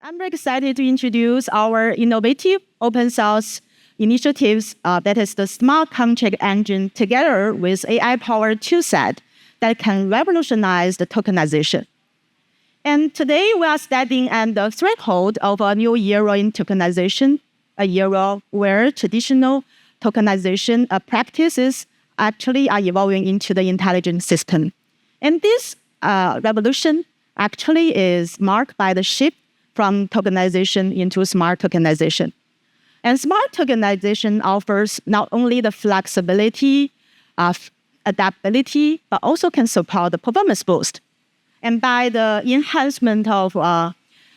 I'm very excited to introduce our innovative open source initiatives, that is the smart contract engine together with AI-powered toolset that can revolutionize the tokenization. And today we are standing at the threshold of a new era in tokenization, a era where traditional tokenization practices actually are evolving into the intelligent system. And this revolution actually is marked by the shift from tokenization into smart tokenization. And smart tokenization offers not only the flexibility of adaptability, but also can support the performance boost. And by the enhancement of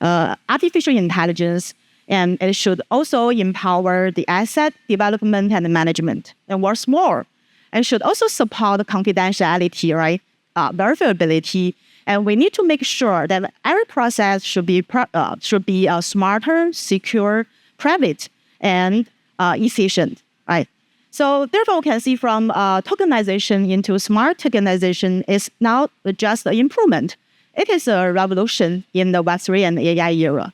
artificial intelligence, and it should also empower the asset development and management. And what's more, it should also support the confidentiality, right? Verifiability. And we need to make sure that every process should be smarter, secure, private, and efficient, right? So therefore, we can see from tokenization into smart tokenization is not just an improvement. It is a revolution in the Web3 and AI era.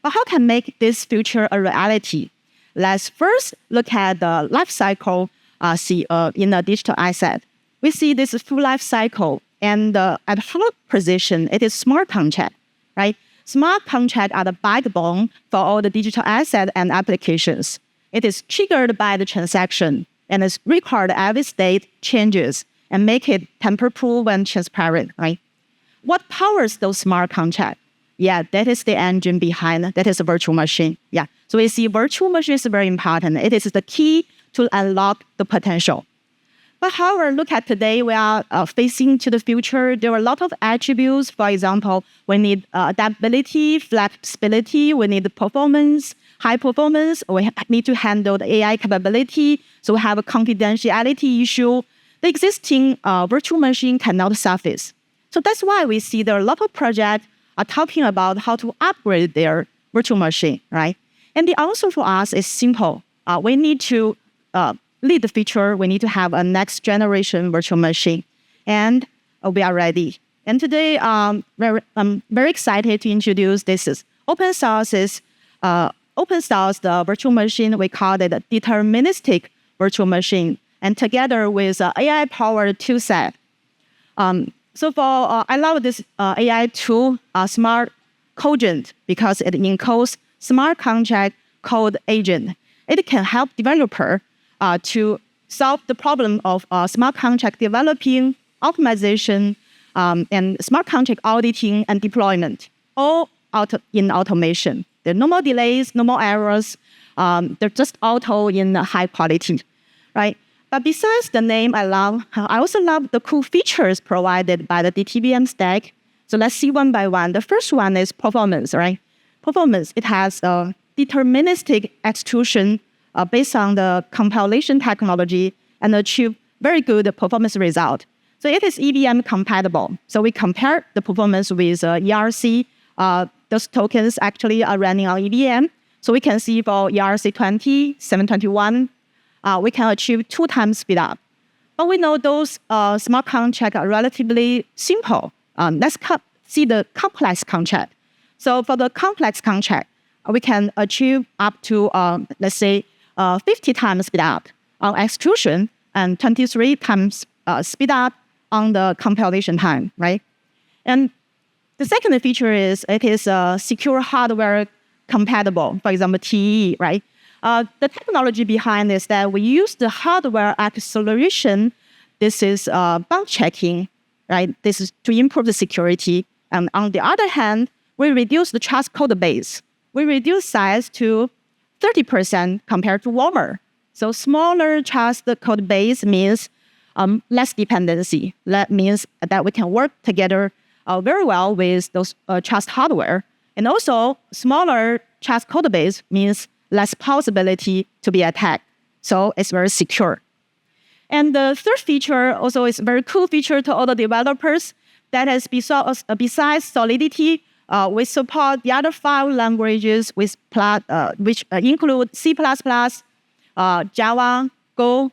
But how can make this future a reality? Let's first look at the life cycle in a digital asset. We see this full life cycle, and at heart position, it is smart contract, right? Smart contracts are the backbone for all the digital assets and applications. It is triggered by the transaction and is record every state changes and make it tamper-proof and transparent, right? What powers those smart contracts? Yeah, that is the engine behind, that is a virtual machine. Yeah, so we see virtual machine is very important. It is the key to unlock the potential. But however, look at today, we are facing to the future. There are a lot of attributes. For example, we need adaptability, flexibility, we need performance, high performance, we need to handle the AI capability, so we have a confidentiality issue. The existing virtual machine cannot surface. So that's why we see there are a lot of projects are talking about how to upgrade their virtual machine, right? And the answer for us is simple. We need to lead the future. We need to have a next generation virtual machine, and we are ready. And today, I'm very excited to introduce this open source, the virtual machine. We call it a deterministic virtual machine, and together with AI-powered toolset. So I love this AI tool, Smart Cogent, because it encodes smart contract code agent. It can help developer to solve the problem of smart contract developing, optimization, and smart contract auditing and deployment, all in automation. There are no more delays, no more errors. They're just auto in high quality, right? But besides the name I also love the cool features provided by the DTVM stack. So let's see one by one. The first one is performance, right? Performance, it has a deterministic execution based on the compilation technology and achieve very good performance result. So it is EVM compatible. So we compare the performance with ERC. Those tokens actually are running on EVM. So we can see for ERC 20, 721, we can achieve 2 times speed up. But we know those smart contracts are relatively simple. Let's see the complex contract. So for the complex contract, we can achieve up to, let's say, 50 times speed up on execution and 23 times speed up on the compilation time, right? And the second feature is it is secure hardware compatible, for example, TE, right? The technology behind is that we use the hardware acceleration. This is bound checking, right? This is to improve the security. And on the other hand, we reduce the trust code base. We reduce size to 30% compared to warmer. So smaller trust code base means less dependency. That means that we can work together very well with those trust hardware. And also, smaller trust code base means less possibility to be attacked. So it's very secure. And the third feature also is a very cool feature to all the developers. That is besides Solidity, we support the other 5 languages which include C++, Java, Go,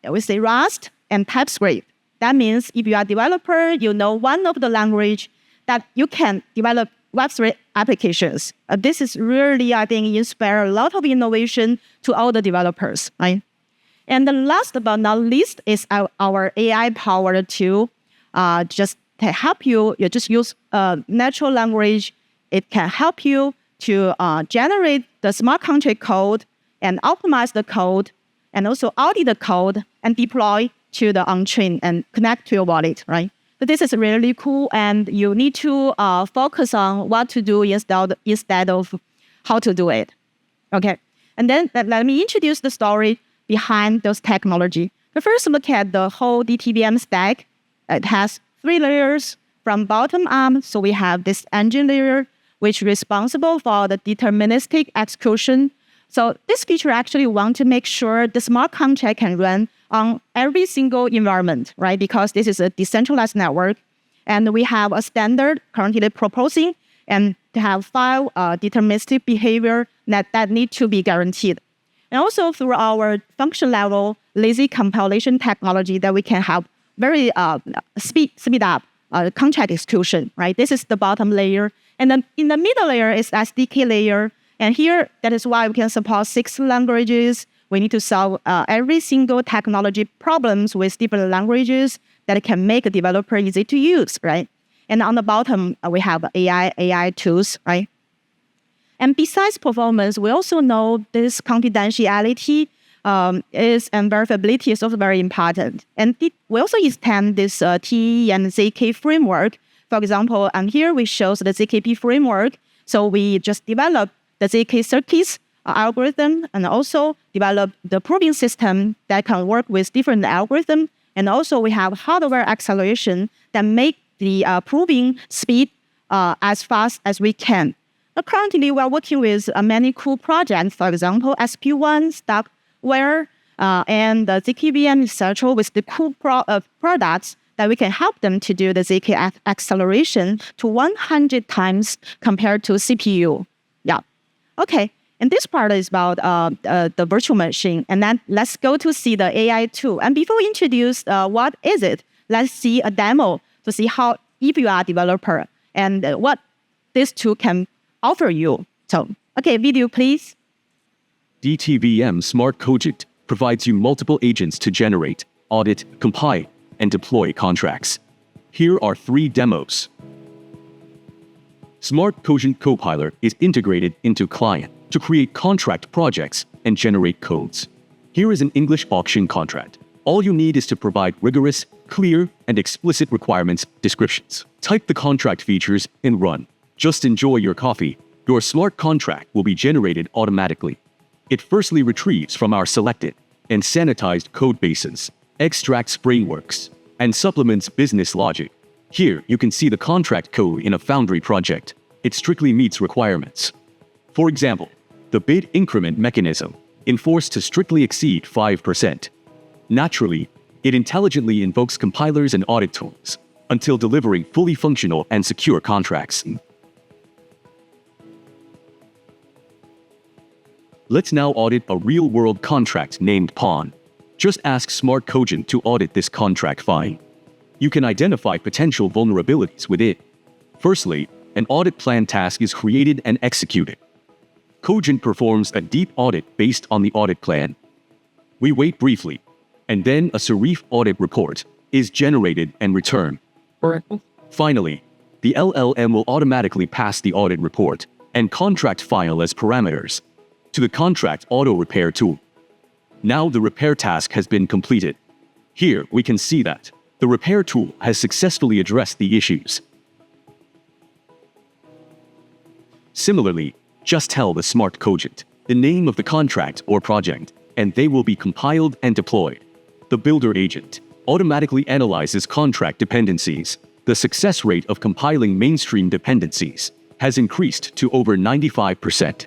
we say Rust, and TypeScript. That means if you are a developer, you know one of the language that you can develop Web3 applications. This is really, I think, inspire a lot of innovation to all the developers, right? And the last but not least is our AI-powered tool. Just to help you just use natural language. It can help you to generate the smart contract code and optimize the code, and also audit the code and deploy to the on-chain and connect to your wallet, right? So this is really cool, and you need to focus on what to do instead of how to do it. Okay, and then let me introduce the story behind those technology. The first look at the whole DTVM stack. It has 3 layers from bottom up. So we have this engine layer, which is responsible for the deterministic execution. So this feature actually want to make sure the smart contract can run on every single environment, right? Because this is a decentralized network. And we have a standard currently proposing and to have 5 deterministic behavior that need to be guaranteed. And also through our function level lazy compilation technology that we can have very speed up contract execution, right? This is the bottom layer. And then in the middle layer is SDK layer. And here, that is why we can support 6 languages. We need to solve every single technology problems with different languages that can make a developer easy to use, right? And on the bottom, we have AI tools, right? And besides performance, we also know this confidentiality and verifiability is also very important. And we also extend this TE and ZK framework. For example, and here we show the ZKP framework. So we just developed the ZK circuits algorithm and also develop the proving system that can work with different algorithms. And also we have hardware acceleration that make the proving speed as fast as we can. Now, currently, we are working with many cool projects, for example, SP1, Stockware, and the DTVM, etc., with the cool products that we can help them to do the ZK acceleration to 100 times compared to CPU. Yeah. Okay. And this part is about the virtual machine. And then let's go to see the AI tool. And before we introduce what is it, let's see a demo to see how, if you are a developer, and what this tool can offer you. So, okay, video, please. DTVM Smart Cogent provides you multiple agents to generate, audit, compile, and deploy contracts. Here are 3 demos. Smart Cogent Compiler is integrated into Client to create contract projects and generate codes. Here is an English auction contract. All you need is to provide rigorous, clear, and explicit requirements descriptions. Type the contract features and run. Just enjoy your coffee. Your smart contract will be generated automatically. It firstly retrieves from our selected and sanitized code bases, extracts frameworks, and supplements business logic. Here, you can see the contract code in a Foundry project. It strictly meets requirements. For example, the bid increment mechanism, enforced to strictly exceed 5%. Naturally, it intelligently invokes compilers and audit tools until delivering fully functional and secure contracts. Let's now audit a real-world contract named Pawn. Just ask Smart Cogent to audit this contract file. You can identify potential vulnerabilities with it. Firstly, an audit plan task is created and executed. Cogent performs a deep audit based on the audit plan. We wait briefly, and then a Serif audit report is generated and returned. Finally, the LLM will automatically pass the audit report and contract file as parameters to the contract auto repair tool. Now the repair task has been completed. Here we can see that the repair tool has successfully addressed the issues. Similarly, just tell the Smart Cogent the name of the contract or project, and they will be compiled and deployed. The Builder agent automatically analyzes contract dependencies. The success rate of compiling mainstream dependencies has increased to over 95%.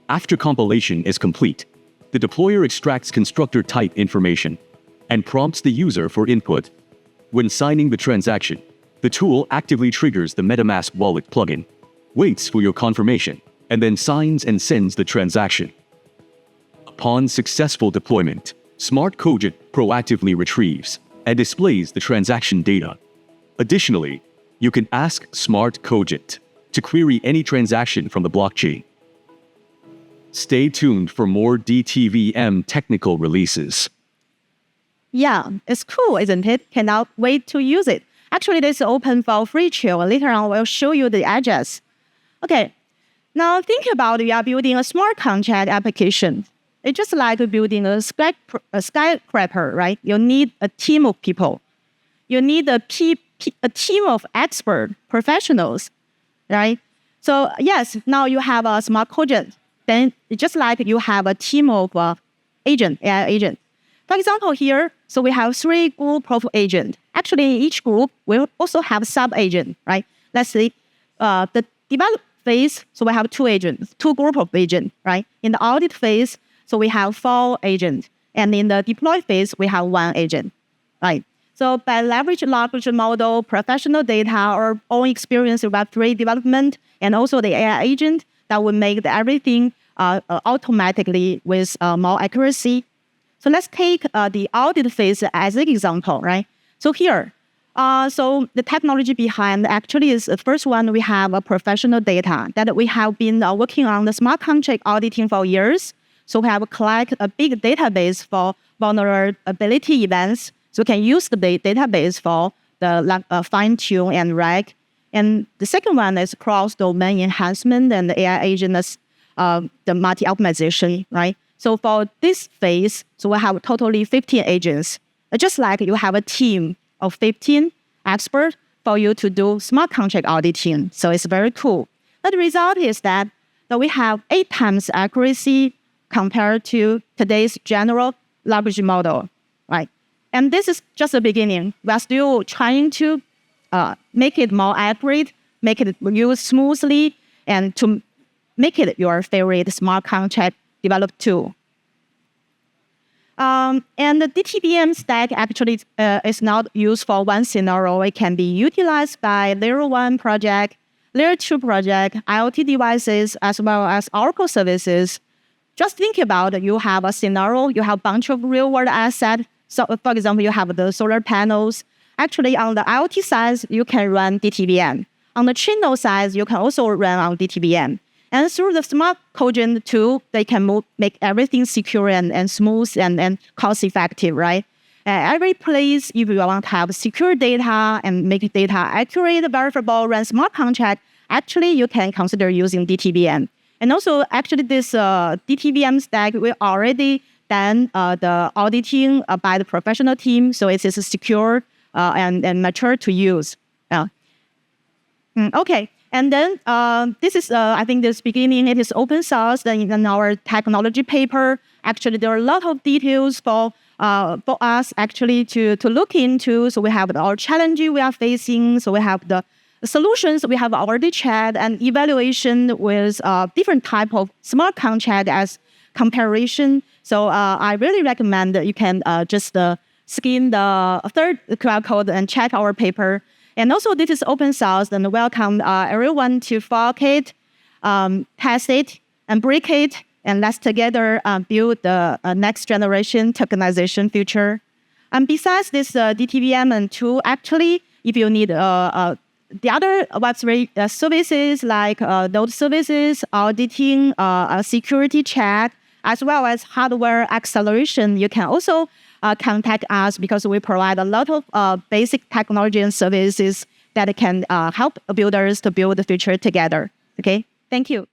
After compilation is complete, the deployer extracts constructor type information and prompts the user for input. When signing the transaction, the tool actively triggers the MetaMask wallet plugin, waits for your confirmation, and then signs and sends the transaction. Upon successful deployment, Smart Cogent proactively retrieves and displays the transaction data. Additionally, you can ask Smart Cogent to query any transaction from the blockchain. Stay tuned for more DTVM technical releases. Yeah, it's cool, isn't it? Cannot wait to use it. Actually, this is open for free trial. Later on, we'll show you the edges. Okay, now think about you are building a smart contract application. It's just like building a skyscraper, right? You need a team of people. You need a team of expert professionals, right? So yes, now you have a smart contract. Then it's just like you have a team of AI agent. For example, here, so we have 3 group of agents. Actually, each group will also have sub-agent, right? Let's say the develop phase, so we have 2 agents, 2 group of agents, right? In the audit phase, so we have 4 agents. And in the deploy phase, we have 1 agent, right? So by leveraging large model, professional data, or own experience with Web3 development, and also the AI agent, that will make everything automatically with more accuracy. So let's take the audit phase as an example, right? So here, so the technology behind actually is the first one, we have a professional data that we have been working on the smart contract auditing for years. So we have collected a big database for vulnerability events. So we can use the database for the fine-tune and reg. And the second one is cross-domain enhancement and the AI agent is the multi-optimization, right? So for this phase, so we have totally 15 agents. Just like you have a team of 15 experts for you to do smart contract auditing. So it's very cool. But the result is that we have 8 times accuracy compared to today's general language model, right? And this is just the beginning. We're still trying to make it more accurate, make it use smoothly, and to make it your favorite smart contract developed tool. And the DTVM stack actually is not used for one scenario. It can be utilized by Layer 1 project, Layer 2 project, IoT devices, as well as Oracle services. Just think about you have a scenario, you have a bunch of real-world assets. So, for example, you have the solar panels. Actually, on the IoT side, you can run DTVM. On the Keynote side, you can also run on DTVM. And through the smart coding tool, they can make everything secure and smooth and cost-effective, right? Every place, if you want to have secure data and make data accurate, verifiable, run smart contract, actually, you can consider using DTVM. And also, actually, this DTVM stack, we already done the auditing by the professional team, so it is secure and mature to use. Okay. And then this is, I think, this beginning. It is open source. Then in our technology paper, actually, there are a lot of details for us actually to look into. So we have our challenges we are facing. So we have the solutions we have already checked and evaluation with different type of smart contract as comparison. So I really recommend that you can just scan the third QR code and check our paper. And also, this is open source, and welcome everyone to fork it, test it, and break it, and let's together build the next generation tokenization future. And besides this DTVM and tool, actually, if you need the other Web3 services like node services, auditing, security check, as well as hardware acceleration, you can also contact us because we provide a lot of basic technology and services that can help builders to build the future together. Okay, thank you.